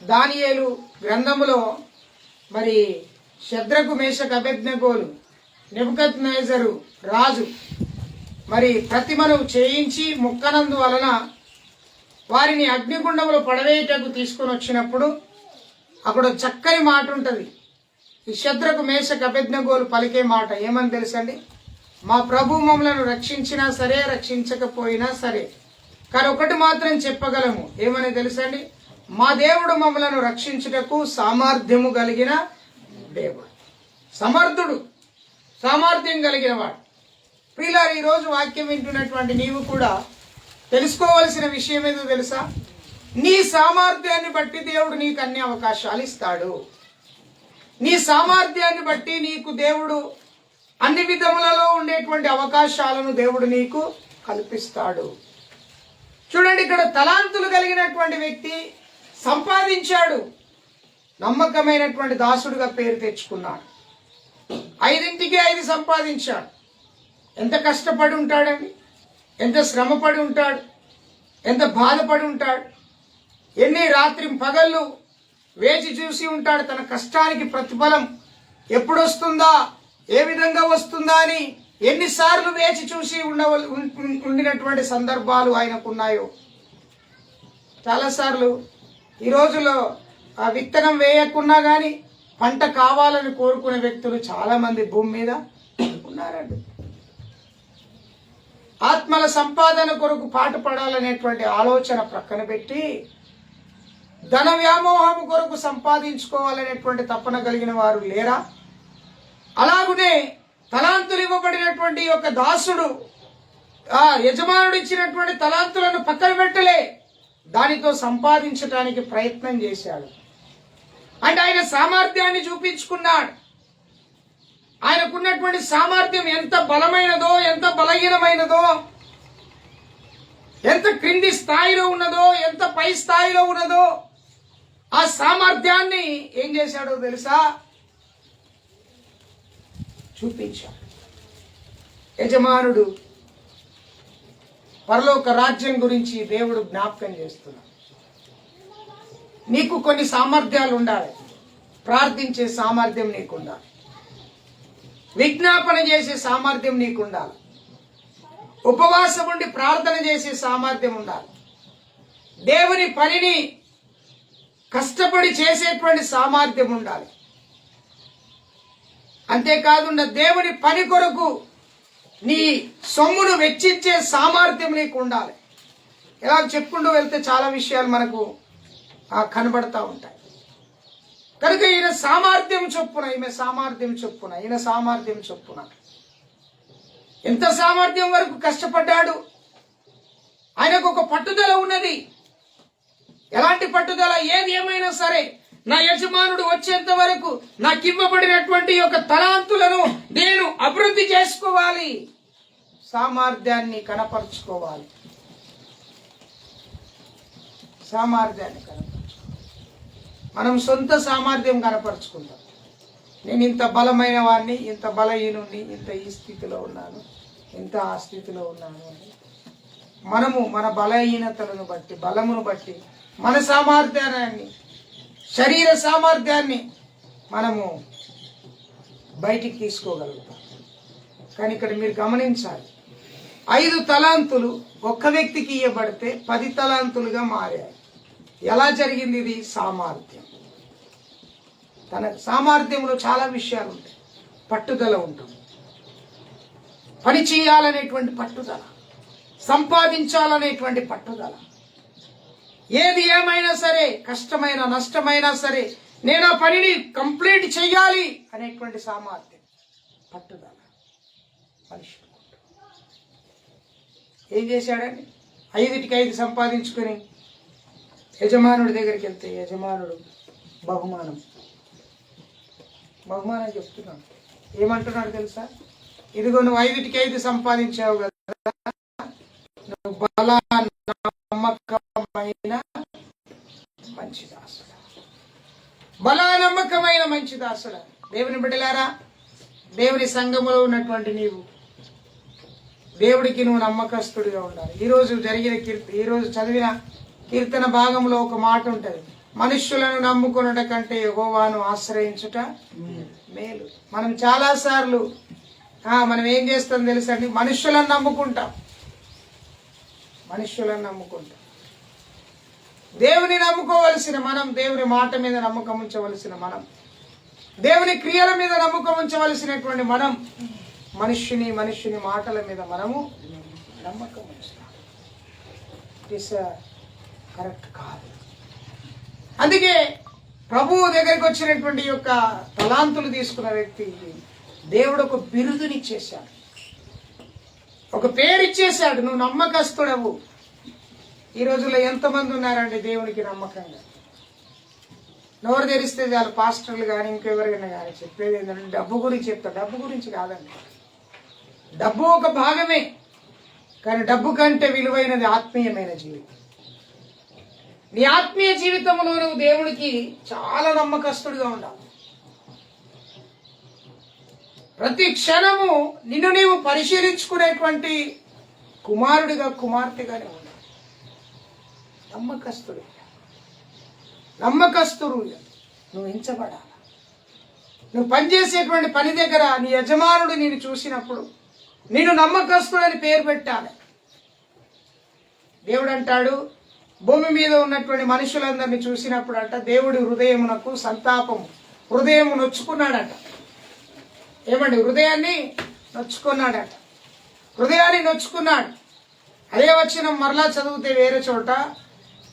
దానియేలు గ్రంథములో మరి శద్రకు, మేషకు, అబేద్నెగోలు నెబుకద్నెజరు రాజు మరి ప్రతిమను చేయించి ముక్కనందు వలన వారిని అగ్నిగుండంలో పడవేయటకు తీసుకొని వచ్చినప్పుడు అక్కడ చక్కని మాట ఉంటుంది. ఈ శద్రకు, మేషకు, అబేద్నెగోలు పలికే మాట ఏమని తెలుసండి? మా ప్రభు మమ్మలను రక్షించినా సరే, రక్షించకపోయినా సరే, కానీ ఒకటి మాత్రం చెప్పగలము. ఏమని తెలుసండి? మా దేవుడు మమ్మలను రక్షించుటకు సామర్థ్యము కలిగిన దేవుడు, సమర్థుడు, సామర్థ్యం కలిగిన వాడు. ప్రియులారా, ఈరోజు వాక్యం వింటున్నటువంటి నీవు కూడా తెలుసుకోవలసిన విషయం ఏదో తెలుసా? నీ సామర్థ్యాన్ని బట్టి దేవుడు నీకు అన్ని అవకాశాలు ఇస్తాడు. నీ సామర్థ్యాన్ని బట్టి నీకు దేవుడు అన్ని విధములలో ఉండేటువంటి అవకాశాలను దేవుడు నీకు కల్పిస్తాడు. చూడండి, ఇక్కడ తలాంతులు కలిగినటువంటి వ్యక్తి సంపాదించాడు, నమ్మకమైనటువంటి దాసుడుగా పేరు తెచ్చుకున్నాడు. 5ంటికి 5 సంపాదించాడు. ఎంత కష్టపడి ఉంటాడండి, ఎంత శ్రమపడి ఉంటాడు, ఎంత బాధపడి ఉంటాడు, ఎన్ని రాత్రి పగళ్ళు వేచి చూసి ఉంటాడు. తన కష్టానికి ప్రతిఫలం ఎప్పుడు వస్తుందా, ఏ విధంగా వస్తుందా అని ఎన్నిసార్లు వేచి చూసి ఉండినటువంటి సందర్భాలు ఆయనకున్నాయో. చాలాసార్లు ఈ రోజులో ఆ విత్తనం వేయకున్నా కానీ పంట కావాలని కోరుకునే వ్యక్తులు చాలా మంది భూమి మీద ఉన్నారండి. ఆత్మల సంపాదన కొరకు పాటుపడాలనేటువంటి ఆలోచన ప్రక్కన పెట్టి ధన వ్యామోహం కొరకు సంపాదించుకోవాలనేటువంటి తపన కలిగిన వారు లేరా? అలాగునే తలాంతులు ఇవ్వబడినటువంటి యొక్క దాసుడు ఆ యజమానుడు ఇచ్చినటువంటి తలాంతులను పక్కన పెట్టలే, దానితో సంపాదించడానికి ప్రయత్నం చేశాడు. అంటే ఆయన సామర్థ్యాన్ని చూపించుకున్నాడు. ఆయనకున్నటువంటి సామర్థ్యం ఎంత బలమైనదో, ఎంత బలహీనమైనదో, ఎంత క్రింది స్థాయిలో ఉన్నదో, ఎంత పై స్థాయిలో ఉన్నదో, ఆ సామర్థ్యాన్ని ఏం చేశాడో తెలుసా? చూపించాడు. యజమానుడు పరలోక రాజ్యం గురించి దేవుడు జ్ఞాపకం చేస్తున్నాడు. నీకు కొన్ని సామర్థ్యాలు ఉండాలి. ప్రార్థించే సామర్థ్యం నీకు ఉండాలి, విజ్ఞాపన చేసే సామర్థ్యం నీకు ఉండాలి, ఉపవాసం ఉండి ప్రార్థన చేసే సామర్థ్యం ఉండాలి, దేవుని పనిని కష్టపడి చేసేటువంటి సామర్థ్యం ఉండాలి. అంతేకాదు దేవుని పని కొరకు నీ సొమ్మును వెచ్చించే సామర్థ్యం నీకు ఉండాలి. ఇలా చెప్పుకుంటూ వెళ్తే చాలా విషయాలు మనకు కనబడతా ఉంటాయి. కనుక ఈయన సామర్థ్యం చొప్పున, ఈమె సామర్థ్యం చొప్పున, ఈయన సామర్థ్యం చొప్పున ఎంత సామర్థ్యం వరకు కష్టపడ్డాడు. ఆయనకు ఒక పట్టుదల ఉన్నది. ఎలాంటి పట్టుదల? ఏది ఏమైనా సరే నా యజమానుడు వచ్చేంత వరకు నాకు ఇవ్వబడినటువంటి యొక్క తలాంతులను నేను అభివృద్ధి చేసుకోవాలి, సామర్థ్యాన్ని కనపరుచుకోవాలి. సామర్థ్యాన్ని కనపరుచుకోవాలి. మనం సొంత సామర్థ్యం కనపరుచుకుంటాం. నేను ఇంత బలమైన వాడిని, ఇంత బలహీనుని, ఇంత ఈ స్థితిలో ఉన్నాను, ఇంత ఆ స్థితిలో ఉన్నాను అని మనము మన బలహీనతలను బట్టి, బలమును బట్టి, మన సామర్థ్యాన్ని, శరీర సామర్థ్యాన్ని మనము బయటికి తీసుకోగలుగుతాం. కానీ ఇక్కడ మీరు గమనించాలి, 5 తలాంతులు ఒక్క వ్యక్తికి ఇవ్వబడితే 10 తలాంతులుగా మారాయి. ఎలా జరిగింది ఇది? సామర్థ్యం. తన సామర్థ్యంలో చాలా విషయాలు ఉంటాయి. పట్టుదల ఉంటుంది, పని చేయాలనేటువంటి పట్టుదల, సంపాదించాలనేటువంటి పట్టుదల. ఏది ఏమైనా సరే, కష్టమైన నష్టమైనా సరే నేను ఆ పనిని కంప్లీట్ చేయాలి అనేటువంటి సామర్థ్యం, పట్టుదల. మనిషి ఏం చేశాడని 5కి 5 సంపాదించుకుని యజమానుడి దగ్గరికి వెళ్తే యజమానుడు బహుమానం చెప్తున్నాడు. ఏమంటున్నాడు తెలుసా? ఇదిగో నువ్వు 5కి 5 సంపాదించావు కదా, నువ్వు నమ్మకమైన మంచి దాసుడా, నమ్మకమైన మంచి దాసుడా. దేవుని బిడ్డలారా, దేవుని సంఘములో ఉన్నటువంటి నీవు దేవుడికి నువ్వు నమ్మకస్తుడిగా ఉండాలి. ఈరోజు చదివిన కీర్తన భాగంలో ఒక మాట ఉంటుంది, మనుష్యులను నమ్ముకున్నట కంటే యెహోవాను ఆశ్రయించుట మేలు. మనం చాలాసార్లు మనం ఏం చేస్తాం తెలుసండి? మనుష్యులను నమ్ముకుంటాం. దేవుని నమ్ముకోవలసిన మనం, దేవుని మాట మీద నమ్మకం ఉంచవలసిన మనం, దేవుని క్రియల మీద నమ్మకం ఉంచవలసినటువంటి మనం మనుష్యుని మాటల మీద మనము నమ్మకం ఉంచుతాం. ఇట్ ఈస్ కరెక్ట్ కాదు. అందుకే ప్రభువు దగ్గరికి వచ్చినటువంటి యొక్క తలాంతులు తీసుకున్న వ్యక్తి దేవుడు ఒక బిరుదునిచ్చేశాడు, ఒక పేరు ఇచ్చేశాడు, నువ్వు నమ్మకస్తుడవు. ఈ రోజుల్లో ఎంతమంది ఉన్నారండి దేవునికి నమ్మకంగా? నోరు తెరిస్తే చాలు పాస్టర్లు కానీ ఇంకెవరైనా కానీ చెప్పేది ఏంటంటే డబ్బు గురించి చెప్తారు. డబ్బు గురించి కాదండి, డబ్బు ఒక భాగమే, కానీ డబ్బు కంటే విలువైనది ఆత్మీయమైన జీవితం. నీ ఆత్మీయ జీవితంలో నువ్వు దేవుడికి చాలా నమ్మకస్తుడిగా ఉండాలి. ప్రతి క్షణము నిన్ను నీవు పరిశీలించుకునేటువంటి కుమారుడిగా, కుమార్తెగానే ఉండాలి. నమ్మకస్తుడు నువ్వు ఎంచబడాలి. నువ్వు పనిచేసేటువంటి పని దగ్గర నీ యజమానుడు నిన్ను చూసినప్పుడు నేను నమ్మకస్తుడని పేరు పెట్టాలి. దేవుడు అంటాడు, భూమి మీద ఉన్నటువంటి మనుషులందరినీ చూసినప్పుడు అంట దేవుడి హృదయమునకు సంతాపము, హృదయము నొచ్చుకున్నాడట. ఏమండి? హృదయాన్ని నొచ్చుకున్నాడట. హృదయాన్ని నొచ్చుకున్నాడు. అదే వచనం మరలా చదివితే వేరే చోట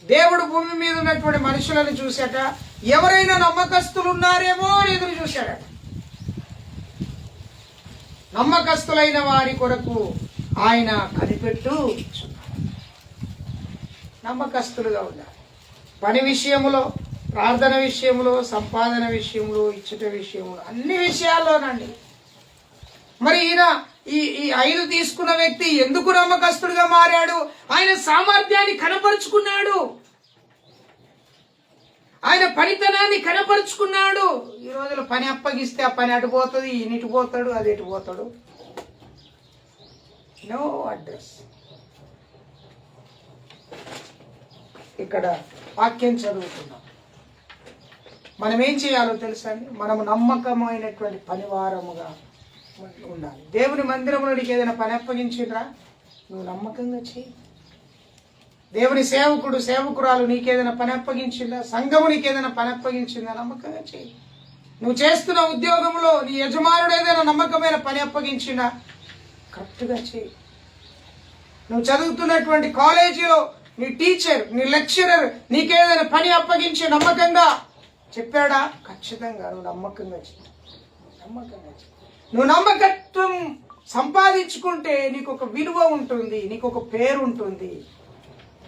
దేవుడు భూమి మీద ఉన్నటువంటి మనుషులను చూశాక ఎవరైనా నమ్మకస్తులు ఉన్నారేమో అని ఎదురు చూశాడట. నమ్మకస్తులైన వారి కొరకు ఆయన కనిపెట్టు. నమ్మకస్తులుగా ఉండాలి. పని విషయంలో, ప్రార్థన విషయంలో, సంపాదన విషయంలో, ఇచ్చుట విషయంలో, అన్ని విషయాల్లోనండి. మరి ఈయన ఈ 5 తీసుకున్న వ్యక్తి ఎందుకు నమ్మకస్తుడిగా మారాడు? ఆయన సామర్థ్యాన్ని కనపరుచుకున్నాడు, ఆయన పనితనాన్ని కనపరుచుకున్నాడు. ఈ రోజులో పని అప్పగిస్తే ఆ పని అటు పోతుంది, ఈయన ఇటు పోతాడు, అది ఎటు పోతాడు. No address. ఇక్కడ వాక్యం చదువుతున్నాం. మనం ఏం చేయాలో తెలుసా అండి? మనము నమ్మకమైనటువంటి పనివారముగా ఉండాలి. దేవుని మందిరంలో నీకు ఏదైనా పని అప్పగించిండ్రా, నువ్వు నమ్మకంగా చేయి. దేవుని సేవకురాలు నీకేదైనా పని అప్పగించిందా, సంఘము నీకేదైనా పని అప్పగించిందా, నమ్మకంగా చేయి. నువ్వు చేస్తున్న ఉద్యోగంలో నీ యజమానుడు ఏదైనా నమ్మకమైన పని అప్పగించిందా, కరెక్ట్గా చేయి. నువ్వు చదువుతున్నటువంటి కాలేజీలో నీ టీచర్, నీ లెక్చరర్ నీకేదైనా పని అప్పగించి నమ్మకంగా చెప్పాడా, ఖచ్చితంగా నువ్వు నమ్మకంగా చేయి. నువ్వు నమ్మకత్వం సంపాదించుకుంటే నీకు ఒక విలువ ఉంటుంది, నీకు ఒక పేరు ఉంటుంది,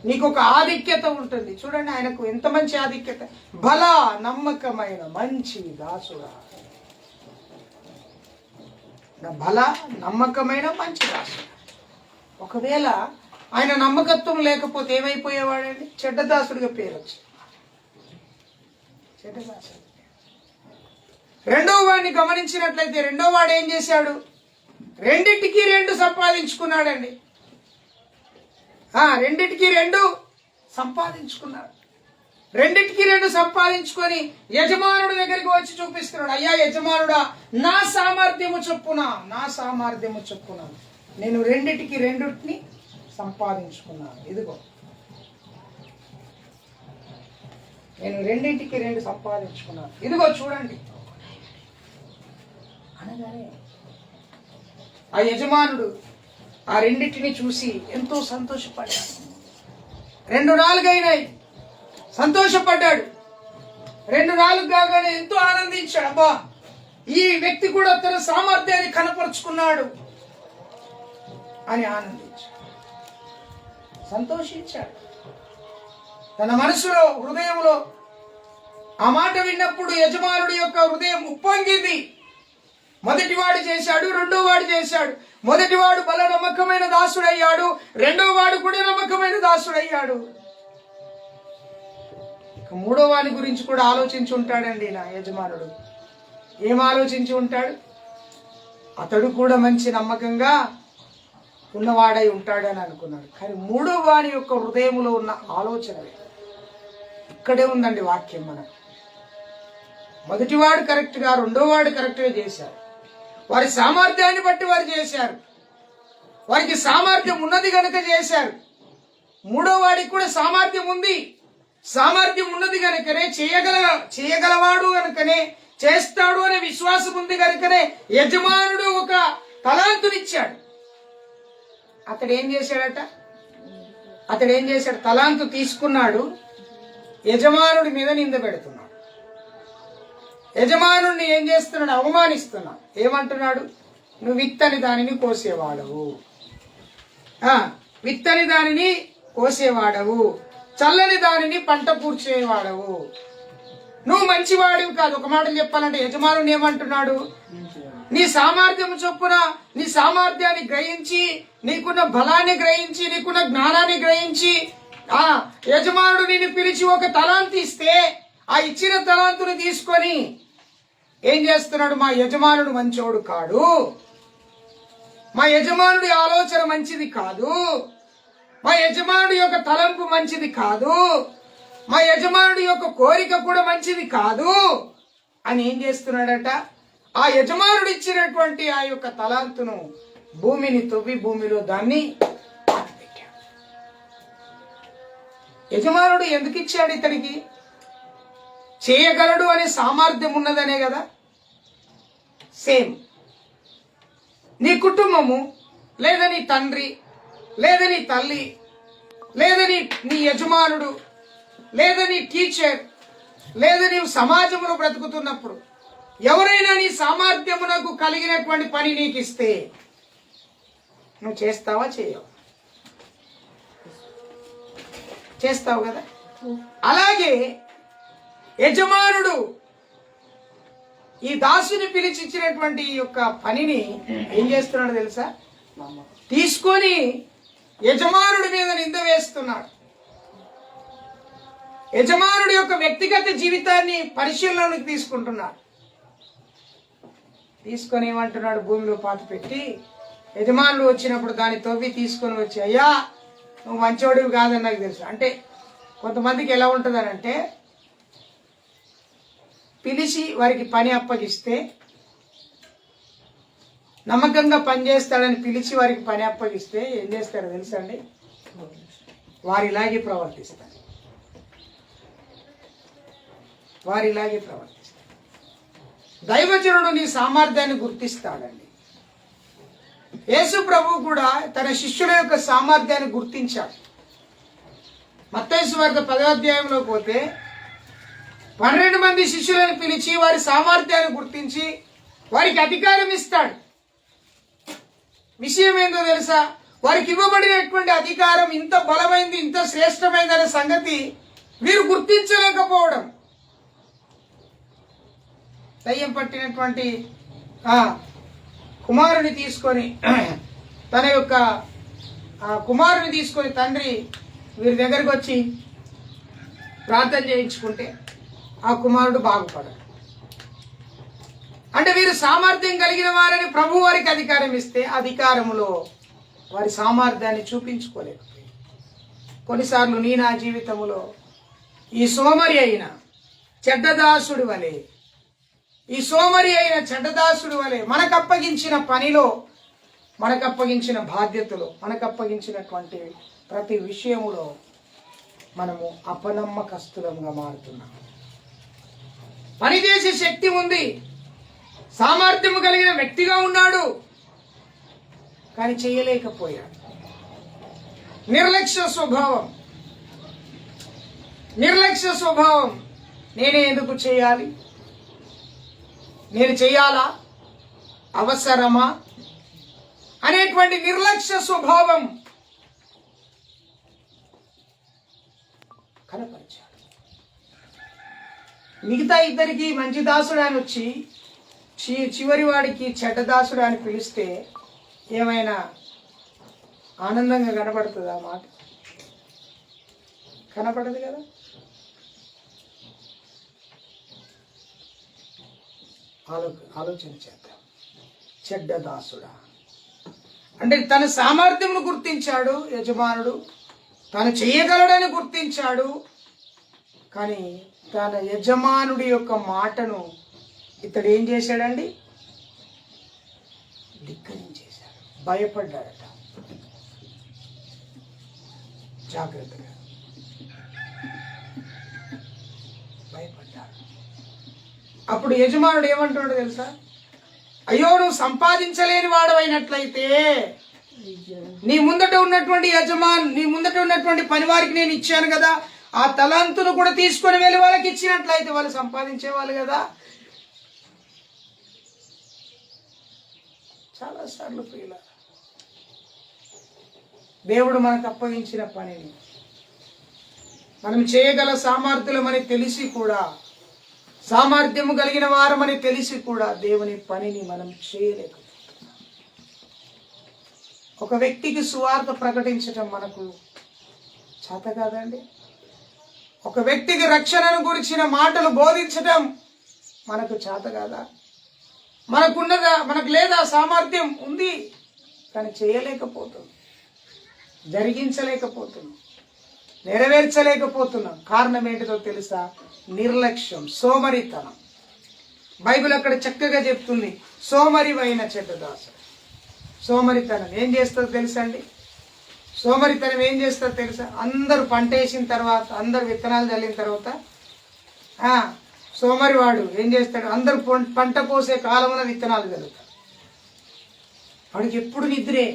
నీకు ఒక ఆధిక్యత ఉంటుంది. చూడండి ఆయనకు ఎంత మంచి ఆధిక్యత. బల నమ్మకమైన మంచి దాసుడా, బల నమ్మకమైన మంచి దాసుడా. ఒకవేళ ఆయన నమ్మకత్వం లేకపోతే ఏమైపోయేవాడండి? చెడ్డదాసుడిగా పేరు వచ్చింది. చెడ్డదాసుడు. రెండవ వాడిని గమనించినట్లయితే రెండో వాడు ఏం చేశాడు? రెండింటికి రెండు సంపాదించుకున్నాడండి. రెండింటికి రెండు సంపాదించుకున్నాడు. రెండింటికి రెండు సంపాదించుకొని యజమానుడి దగ్గరికి వచ్చి చూపిస్తున్నాడు. అయ్యా యజమానుడా, నా సామర్థ్యము చొప్పున నేను రెండింటికి రెండుని సంపాదించుకున్నాను. ఇదిగో నేను రెండింటికి రెండు సంపాదించుకున్నాను, ఇదిగో చూడండి అనగానే ఆ యజమానుడు ఆ రెండింటిని చూసి ఎంతో సంతోషపడ్డాడు. 2 నాలుగు అయినాయి, సంతోషపడ్డాడు. 2 నాలుగు కాగానే ఎంతో ఆనందించాడు. అబ్బా, ఈ వ్యక్తి కూడా తన సామర్థ్యాన్ని కనపరుచుకున్నాడు అని ఆనందించాడు, సంతోషించాడు. తన మనసులో, హృదయంలో ఆ మాట విన్నప్పుడు యజమానుడి యొక్క హృదయం ఉప్పొంగింది. మొదటివాడు చేశాడు, రెండో వాడు చేశాడు. మొదటివాడు బల నమ్మకమైన దాసుడయ్యాడు, రెండో వాడు కూడా నమ్మకమైన దాసుడయ్యాడు. ఇక మూడో వాడి గురించి కూడా ఆలోచించి ఉంటాడండి నా యజమానుడు. ఏం ఆలోచించి ఉంటాడు? అతడు కూడా మంచి నమ్మకంగా ఉన్నవాడై ఉంటాడని అనుకున్నాడు. కానీ మూడో వాడి యొక్క హృదయంలో ఉన్న ఆలోచన ఇక్కడే ఉందండి వాక్యం. మనం మొదటివాడు కరెక్ట్గా, రెండో వాడు కరెక్ట్గా చేశారు. వారి సామర్థ్యాన్ని బట్టి వారు చేశారు. వారికి సామర్థ్యం ఉన్నది కనుక చేశారు. మూడో వాడికి కూడా సామర్థ్యం ఉంది. సామర్థ్యం ఉన్నది కనుకనే, చేయగలవాడు కనుకనే, చేస్తాడు అనే విశ్వాసం ఉంది కనుకనే యజమానుడు ఒక తలాంతునిచ్చాడు. అతడు ఏం చేశాడు? తలాంతు తీసుకున్నాడు, యజమానుడి మీద నింద పెడుతున్నాడు. యజమానుడిని ఏం చేస్తున్నాడు? అవమానిస్తున్నాడు. ఏమంటున్నాడు? నువ్వు విత్తని దానిని కోసేవాడవు, విత్తని దానిని కోసేవాడవు, చల్లని దానిని పంట పూడ్చేవాడవు, నువ్వు మంచివాడివి కాదు. ఒక మాట చెప్పాలంటే యజమానుని ఏమంటున్నాడు? నీ సామర్థ్యం చొప్పున, నీ సామర్థ్యాన్ని గ్రహించి, నీకున్న బలాన్ని గ్రహించి, నీకున్న జ్ఞానాన్ని గ్రహించి యజమానుడు నిన్ను పిలిచి ఒక తలాంతు ఇస్తే ఆ ఇచ్చిన తలాంతుని తీసుకొని ఏం చేస్తున్నాడు? మా యజమానుడు మంచోడు కాడు, మా యజమానుడి ఆలోచన మంచిది కాదు, మా యజమానుడి యొక్క తలంపు మంచిది కాదు, మా యజమానుడి యొక్క కోరిక కూడా మంచిది కాదు అని ఏం చేస్తున్నాడట? ఆ యజమానుడు ఇచ్చినటువంటి ఆ యొక్క తలాంతును భూమిని తవ్వి భూమిలో దాన్ని పాతిపెట్టాడు. యజమానుడు ఎందుకు ఇచ్చాడు ఇతనికి? చేయగలడు అనే సామర్థ్యం ఉన్నదనే కదా. సేమ్ నీ కుటుంబము, లేదా నీ తండ్రి, లేదా నీ తల్లి, లేదా నీ యజమానుడు, లేదా నీ టీచర్, లేదా నీవు సమాజంలో బ్రతుకుతున్నప్పుడు ఎవరైనా నీ సామర్థ్యమునకు కలిగినటువంటి పని నీకు ఇస్తే నువ్వు చేస్తావా? చేస్తావు కదా. అలాగే యజమానుడు ఈ దాసుని పిలిచిచ్చినటువంటి ఈ యొక్క పనిని ఏం చేస్తున్నాడు తెలుసా? తీసుకొని యజమానుడి మీద నింద వేస్తున్నాడు. యజమానుడి యొక్క వ్యక్తిగత జీవితాన్ని పరిశీలనలోకి తీసుకుంటున్నాడు. తీసుకొని ఏమంటున్నాడు? భూమిలో పాతి పెట్టి యజమానుడు వచ్చినప్పుడు దాన్ని తవ్వి తీసుకొని వచ్చి, అయ్యా నువ్వు మంచోడివి కాదని నాకు తెలుసు. అంటే కొంతమందికి ఎలా ఉంటుందని అంటే, పిలిచి వారికి పని అప్పగిస్తే, నమ్మకంగా పనిచేస్తాడని పిలిచి వారికి పని అప్పగిస్తే ఏం చేస్తారో తెలుసా అండి? వారిలాగే ప్రవర్తిస్తారు. దైవజనుడు నీ సామర్థ్యాన్ని గుర్తిస్తాడండి. యేసు ప్రభు కూడా తన శిష్యుల యొక్క సామర్థ్యాన్ని గుర్తించాడు. మత్తయి సువార్త 10వ అధ్యాయంలో పోతే 12 మంది శిష్యులను పిలిచి వారి సామర్థ్యాన్ని గుర్తించి వారికి అధికారం ఇస్తాడు. విషయం ఏందో తెలుసా? వారికి ఇవ్వబడినటువంటి అధికారం ఇంత బలమైంది, ఇంత శ్రేష్టమైందనే సంగతి వీరు గుర్తించలేకపోవడం. దయ్యం పట్టినటువంటి కుమారుని తీసుకొని తన యొక్క కుమారుని తీసుకొని తండ్రి వీరి దగ్గరికి వచ్చి ప్రార్థన చేయించుకుంటే ఆ కుమారుడు బాగుపడడు. అంటే వీరు సామర్థ్యం కలిగిన వారని ప్రభు వారికి అధికారం ఇస్తే అధికారములో వారి సామర్థ్యాన్ని చూపించుకోలేకపోయింది. కొన్నిసార్లు నీ నా జీవితంలో ఈ సోమరి అయిన చెడ్డదాసుడి వలె మనకు అప్పగించిన పనిలో, మనకు అప్పగించిన బాధ్యతలో, మనకు అప్పగించినటువంటి ప్రతి విషయములో మనము అపనమ్మకస్తులంగా మారుతున్నాం. పనిచేసే శక్తి ఉంది, సామర్థ్యము కలిగిన వ్యక్తిగా ఉన్నాడు, కానీ చేయలేకపోయాడు. నిర్లక్ష్య స్వభావం. నేనే ఎందుకు చేయాలి, నేను చేయాలా, అవసరమా అనేటువంటి నిర్లక్ష్య స్వభావం కనపరిచాడు. మిగతా ఇద్దరికి మంచి దాసుడు అని వచ్చి చివరి వాడికి చెడ్డదాసుడు అని పిలిస్తే ఏమైనా ఆనందంగా కనపడుతుందా? మాట కనపడదు కదా. ఆలోచన చేద్దాం. చెడ్డదాసుడా అంటే తన సామర్థ్యమును గుర్తించాడు యజమానుడు, తను చేయగలడని గుర్తించాడు, కానీ తన యజమానుడి యొక్క మాటను ఇతడు ఏం చేశాడండి? ధిక్కరించేశాడు, భయపడ్డాడట. జాగ్రత్తగా భయపడ్డాడు. అప్పుడు యజమానుడు ఏమంటాడు తెలుసా? అయ్యో, నువ్వు సంపాదించలేని వాడవైనట్లయితే నీ ముందట ఉన్నటువంటి పనివారికి నేను ఇచ్చాను కదా, ఆ తలాంతును కూడా తీసుకొని వెళ్ళి వాళ్ళకి ఇచ్చినట్లయితే వాళ్ళు సంపాదించేవాళ్ళు కదా. చాలాసార్లు ప్రియుల దేవుడు మనకు అప్పగించిన పనిని మనం చేయగల సామర్థ్యులమని తెలిసి కూడా, సామర్థ్యము కలిగిన వారమని తెలిసి కూడా దేవుని పనిని మనం చేయలేకపోతున్నాం. ఒక వ్యక్తికి సువార్త ప్రకటించటం మనకు చేత కాదండి. ఒక వ్యక్తికి రక్షణను గురించిన మాటలు బోధించటం మనకు చేత కాదా? మనకున్నదా? మనకు లేదా? సామర్థ్యం ఉంది, కానీ చేయలేకపోతున్నాం, జరిగించలేకపోతున్నాం, నెరవేర్చలేకపోతున్నాం. కారణం ఏంటిదో తెలుసా? నిర్లక్ష్యం, సోమరితనం. బైబిల్ అక్కడ చక్కగా చెప్తుంది, సోమరివైన చెడ్డదాసు. సోమరితనం ఏం చేస్తుందో తెలుసా అండి? సోమరితనం ఏం చేస్తుందో తెలుసా? అందరూ పంట వేసిన తర్వాత, అందరు విత్తనాలు చల్లిన తర్వాత సోమరివాడు ఏం చేస్తాడు? అందరూ పంట కోసే కాలంలో విత్తనాలు చల్లుతాడు. వాడికి ఎప్పుడు నిద్రే.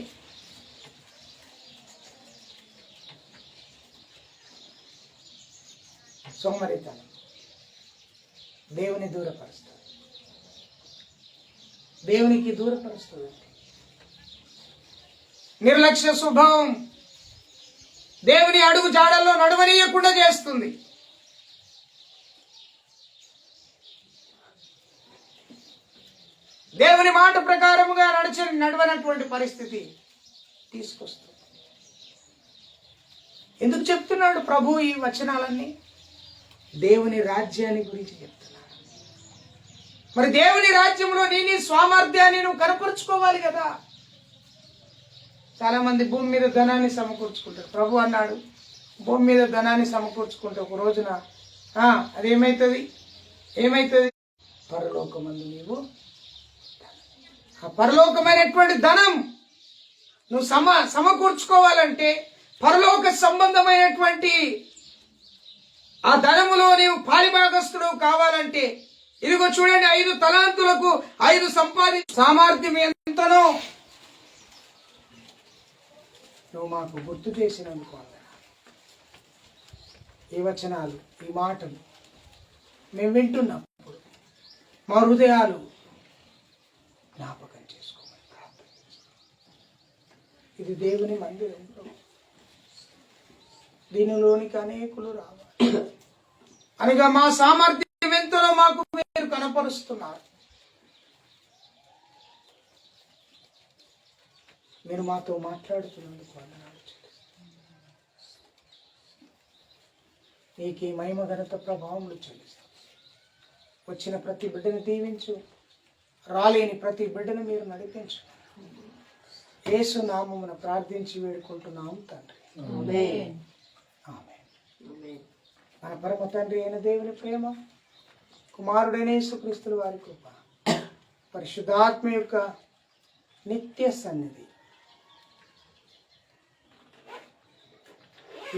సోమరితనం దేవుని దూరపరుస్తుంది, దేవునికి దూరపరుస్తుంది. నిర్లక్ష్య స్వభావం దేవుని అడుగు జాడల్లో నడవనీయకుండా చేస్తుంది. దేవుని మాట ప్రకారముగా నడవనటువంటి పరిస్థితి తీసుకొస్తుంది. ఎందుకు చెప్తున్నాడు ప్రభు ఈ వచనాలన్నీ? దేవుని రాజ్యాన్ని గురించి చెప్తున్నాడు. మరి దేవుని రాజ్యంలో నీ స్వామర్థ్యాన్ని నువ్వు కనపరుచుకోవాలి కదా. చాలా మంది భూమి మీద ధనాన్ని సమకూర్చుకుంటారు. ప్రభు అన్నాడు, భూమి మీద ధనాన్ని సమకూర్చుకుంటే ఒక రోజున అదేమైతుంది? పరలోకమందు నీవు ఆ పరలోకమైనటువంటి ధనం నువ్వు సమకూర్చుకోవాలంటే, పరలోక సంబంధమైనటువంటి ఆ ధనములో నీవు పాలిభాగస్తుడు కావాలంటే, ఇదిగో చూడండి, 5 తలాంతులకు 5 సామర్థ్యం ఎంతనో నువ్వు మాకు గుర్తు చేసినందుకు ఈ వచనాలు, ఈ మాటలు మేము వింటున్నప్పుడు మా హృదయాలు జ్ఞాపకం చేసుకోమని ప్రార్థన చేస్తాం. ఇది దేవుని మందిరం. దీనిలోనికి అనేకులు రావాలి అనగా మా సామర్థ్యం ఎంతో మాకు మీరు కనపరుస్తున్నారు. మీరు మాతో మాట్లాడుతున్నందుకు వందనాలు. నీకు ఈ మహిమ ఘనత ప్రభావములు చెల్లిస్తాం. వచ్చిన ప్రతి బిడ్డను దీవించు, రాలేని ప్రతి బిడ్డను మీరు నడిపించు. యేసు నామమున ప్రార్థించి వేడుకుంటున్నాము తండ్రి. ఆమేన్. మన పరమ తండ్రి అయిన దేవుని ప్రేమ, కుమారుడైన యేసుక్రీస్తు వారి కృప, పరిశుద్ధాత్మ యొక్క నిత్య సన్నిధి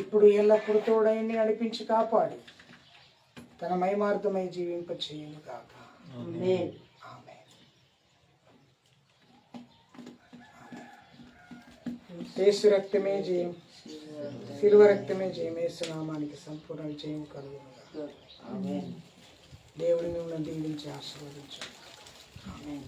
ఇప్పుడు ఎల్లప్పుడు తోడైని నడిపించి కాపాడి తన మహిమార్థమై జీవింప చేయను గాక. ఆమేన్. యేసు రక్తమే జయం, శిలువ రక్తమే జయం. యేసు నామానికి సంపూర్ణ జయం కలుగును. దేవుడిని దీవించి ఆశీర్వదించు. ఆమేన్.